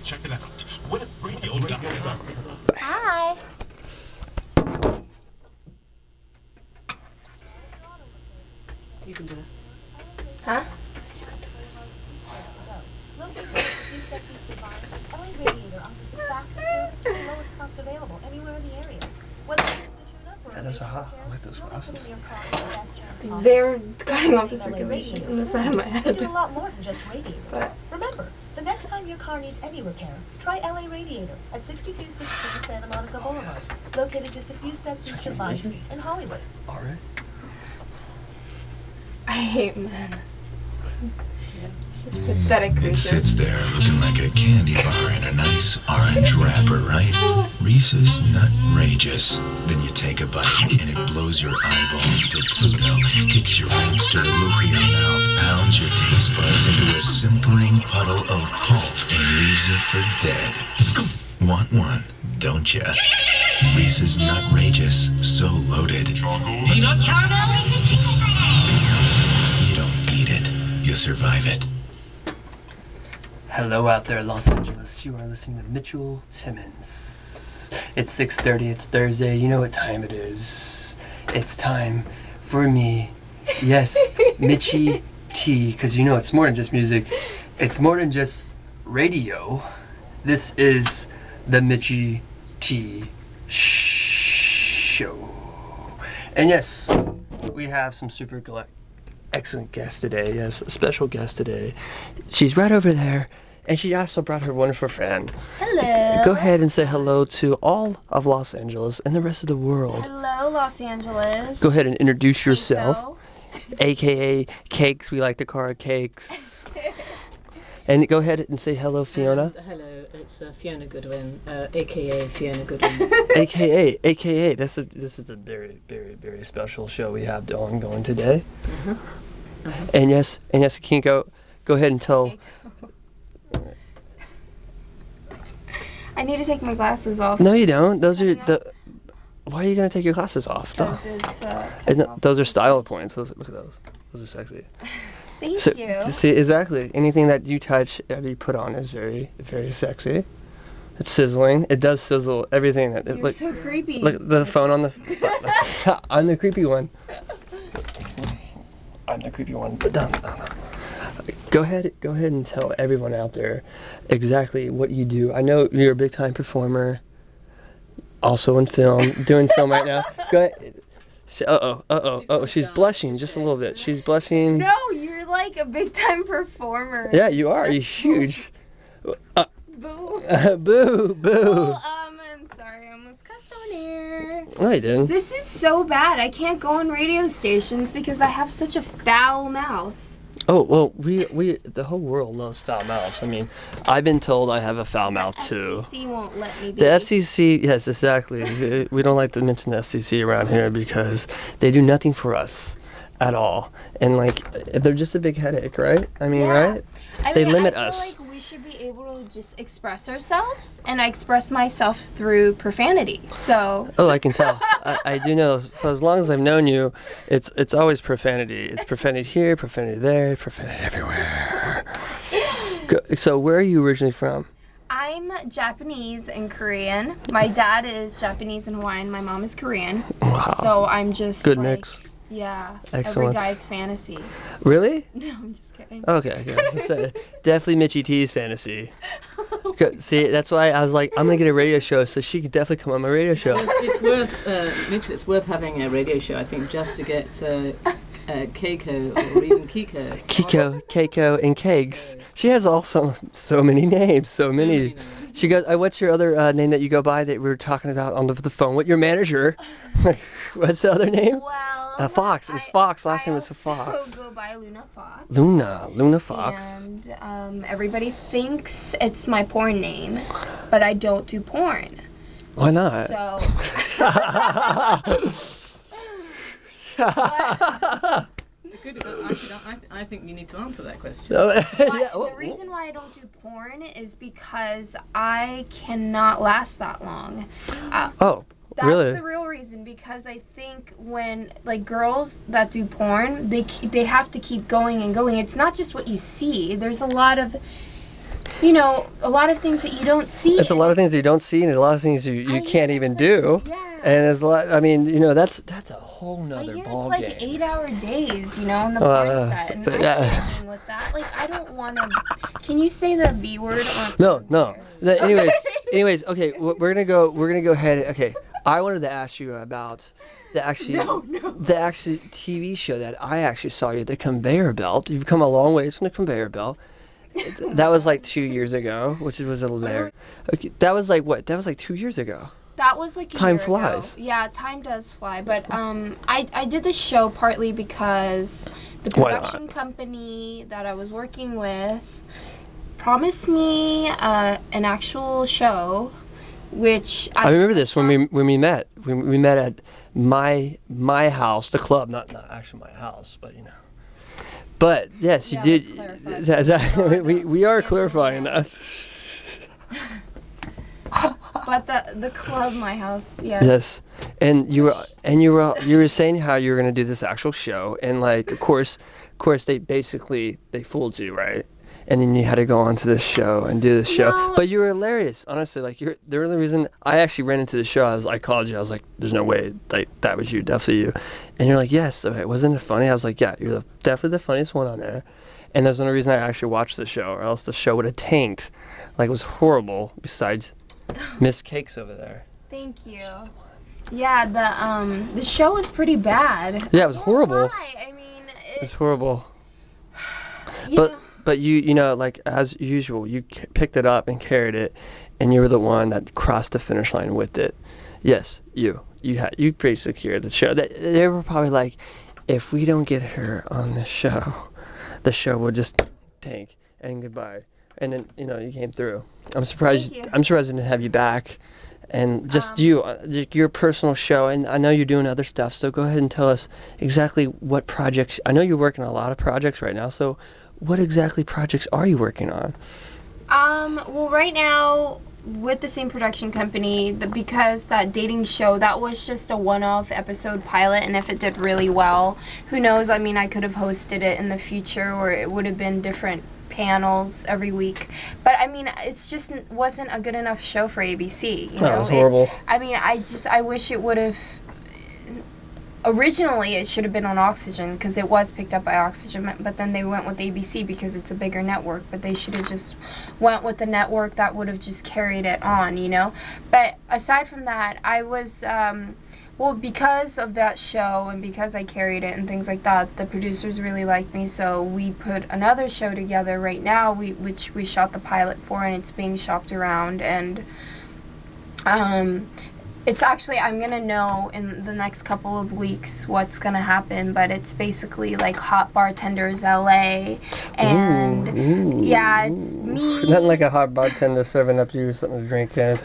check it out. Webradio.com. Hi. You can do it. Huh? Yeah, those are hot. I like those glasses. They're cutting off the circulation in the side of my head. Do a lot more than just radiator. But Remember, the next time your car needs any repair, try LA Radiator at 6216 Santa Monica Boulevard, located just a few steps east of Vine Street in Hollywood. All right. I hate men. Such pathetic It creatures. sits there looking like a candy bar in a nice orange wrapper, right? Reese's Nutrageous. Then you take a bite and it blows your eyeballs to Pluto, kicks your hamster roof of your mouth, pounds your taste buds into a simpering puddle of pulp and leaves you for dead. Want one, don't ya? Reese's Nutrageous, so loaded. Peanuts? Caramel Reese's peanut butter. You don't eat it, you survive it. Hello out there, Los Angeles. You are listening to Mitchell Timmons. It's 6:30. It's Thursday. You know what time it is. It's time for me. Yes, Mitchy T. Because you know it's more than just music. It's more than just radio. This is the Mitchy T Show. And yes, we have some super excellent guest today. Yes, a special guest today. She's right over there, and she also brought her wonderful friend. Hello. Go ahead and say hello to all of Los Angeles and the rest of the world. Hello, Los Angeles. Go ahead and introduce yourself, Keiko. aka Cakes. We like to call her Cakes. And go ahead and say hello, Fiona. Hello, it's Fiona Goodwin, aka Fiona Goodwin. AKA. This is a very, very, very special show we have going today. And yes, Keiko, go ahead and tell. I need to take my glasses off. No, you don't. Those are the. Why are you gonna take your glasses off? Because it's And those are style points. Look at those. Those are sexy. Thank you. See, exactly. Anything that you touch, that you put on is very, very sexy. It's sizzling. It does sizzle. Everything that. You're so creepy. Look, the phone on the. I'm the creepy one. I'm the creepy one. But no. Go ahead and tell everyone out there exactly what you do. I know you're a big time performer. Also in film, doing film right now. Go ahead. She's blushing just a little bit. She's blushing. No, you're like a big time performer. Yeah, you are. You're huge. Boo. Boo. Well, I'm sorry, I almost cussed on air. No, you didn't. This is so bad. I can't go on radio stations because I have such a foul mouth. Oh, well, we the whole world knows foul mouths. I mean, I've been told I have a foul mouth too. The FCC won't let me be. The FCC, yes, exactly. We don't like to mention the FCC around here because they do nothing for us at all. And like, they're just a big headache, right? I mean, right? They limit us. I feel like we should be able to just express ourselves, and I express myself through profanity. So. Oh, I can tell. I do know. For as long as I've known you, it's always profanity. It's profanity here, profanity there, profanity everywhere. So where are you originally from? I'm Japanese and Korean. My dad is Japanese and Hawaiian. My mom is Korean. Wow. So I'm just good like, mix. Yeah. Excellent. Every guy's fantasy. Really? No, I'm just kidding. Okay, I was gonna say, definitely Mitchy T's fantasy. See, that's why I was like, I'm gonna get a radio show, so she could definitely come on my radio show. It's worth, Mitchell, it's worth having a radio show, I think, just to get Keiko or even Keiko. Keiko, and Cakes. She has also so many names, so many. She goes, what's your other name that you go by that we were talking about on the phone? What your manager? What's the other name? Well, Fox. It was Fox. Last name was Fox. I also go by Luna Fox. Luna Fox. And everybody thinks it's my porn name, but I don't do porn. Why not? So. I think you need to answer that question. The reason why I don't do porn is because I cannot last that long. That's really? the real reason, because I think when, like, girls that do porn, they have to keep going and going. It's not just what you see. There's a lot of you know, a lot of things that you don't see. It's a lot of things that you don't see, and a lot of things you can't even do. Yeah. And there's a lot. I mean, you know, that's a whole nother It's ball like game. 8-hour days, you know, on the porn set, and I'm dealing with that. Like, I don't want to. Can you say the V word on? No. Anyways, okay, we're gonna go ahead. Okay, I wanted to ask you about the actual TV show that I actually saw you, the Conveyor Belt. You've come a long ways from the Conveyor Belt. That was like 2 years ago, which was hilarious. Okay, that was like what? That was like 2 years ago. That was like a Time year flies. ago. Yeah, time does fly. But I did this show partly because the production company that I was working with promised me an actual show, which I remember this when we met. We met at my house, the club, not actually my house, but you know. But yes, you did. We are clarifying that. But the club, my house, yeah. Yes, and you were saying how you were gonna do this actual show, and like of course they fooled you, right? And then you had to go on to this show and do this show. No. But you were hilarious, honestly. Like the only reason I actually ran into the show, I called you. I was like, "There's no way that was you, definitely you." And you're like, "Yes." Okay, wasn't it funny? I was like, "Yeah, you're definitely the funniest one on there." And that's the only reason I actually watched the show, or else the show would have tanked. Like it was horrible. Besides Miss Cakes over there. Thank you. Yeah, the show was pretty bad. Yeah, it was horrible. I mean, It's horrible. you know, But you know, like as usual, you picked it up and carried it, and you were the one that crossed the finish line with it. Yes, you pretty secured the show. They were probably like, if we don't get her on the show will just tank and goodbye. And then you know you came through. I'm surprised. Thank you. I'm surprised I didn't have you back. And just your personal show, and I know you're doing other stuff. So go ahead and tell us exactly what projects. I know you're working on a lot of projects right now. So what exactly projects are you working on? Well, right now with the same production company, because that dating show, that was just a one-off episode pilot, and if it did really well, who knows? I mean, I could have hosted it in the future, or it would have been different panels every week. But I mean, it's just wasn't a good enough show for ABC. You know, it was horrible. I wish it would have. Originally, it should have been on Oxygen because it was picked up by Oxygen, but then they went with ABC because it's a bigger network. But they should have just went with the network that would have just carried it on, you know. But aside from that, I was well, because of that show and because I carried it and things like that, the producers really liked me, so we put another show together right now, which we shot the pilot for, and it's being shopped around, and it's actually, I'm gonna know in the next couple of weeks what's gonna happen, but it's basically like Hot Bartenders LA, and Ooh. yeah, it's me. Nothing like a hot bartender serving up you something to drink, and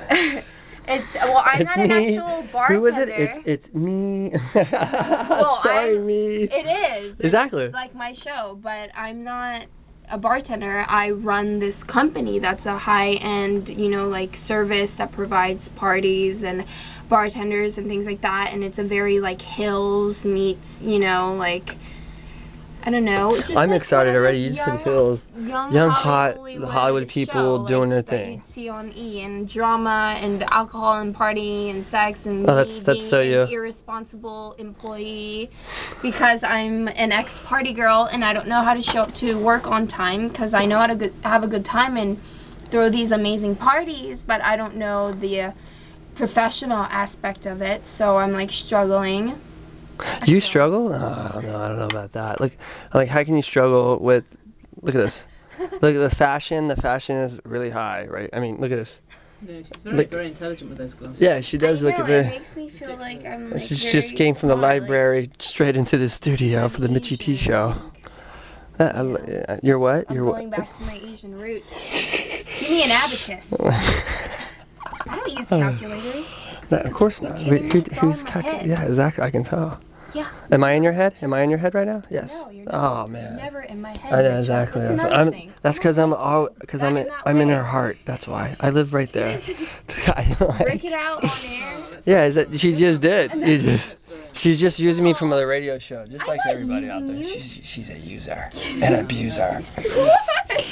I'm not an actual bartender. Who is it? It's me. Well, Starring me. It is. Exactly. It's like my show, but I'm not a bartender. I run this company that's a high-end, you know, like service that provides parties and bartenders and things like that, and it's a very like Hills meets, you know, like I don't know. It's just I'm like excited one of already. those You said Hills. young hot Hollywood people show, doing their like, that thing. you'd see on E, and drama and alcohol and party and sex and Oh, me that's being so an you. irresponsible employee because I'm an ex-party girl and I don't know how to show up to work on time because I know how to have a good time and throw these amazing parties, but I don't know the professional aspect of it, so I'm like struggling. You struggle? I don't know about that. Like how can you struggle with? Look at this. Look at the fashion. The fashion is really high, right? I mean, look at this. No, she's very intelligent with those glasses. Yeah, she does. Look at It the. makes me feel like I'm like She very just came from the smart, like- library straight into the studio for the Mitchy T Show. You're what? I'm You're going what? back to my Asian roots. Give me an abacus. I don't use calculators. No, of course not. kidding me? It's all in my head. Yeah, exactly. I can tell. Yeah. Am I in your head? Am I in your head right now? Yes. No, you're Oh never, man. You're never in my head. I know Rachel. exactly. That's That's another thing. because I'm in way. her heart. That's why I live right there. Break it out on air. Yeah, is that she just did? And You that's- just. She's just using me from the radio show, just I'm like not everybody out there. using you. She's a user, an abuser. What?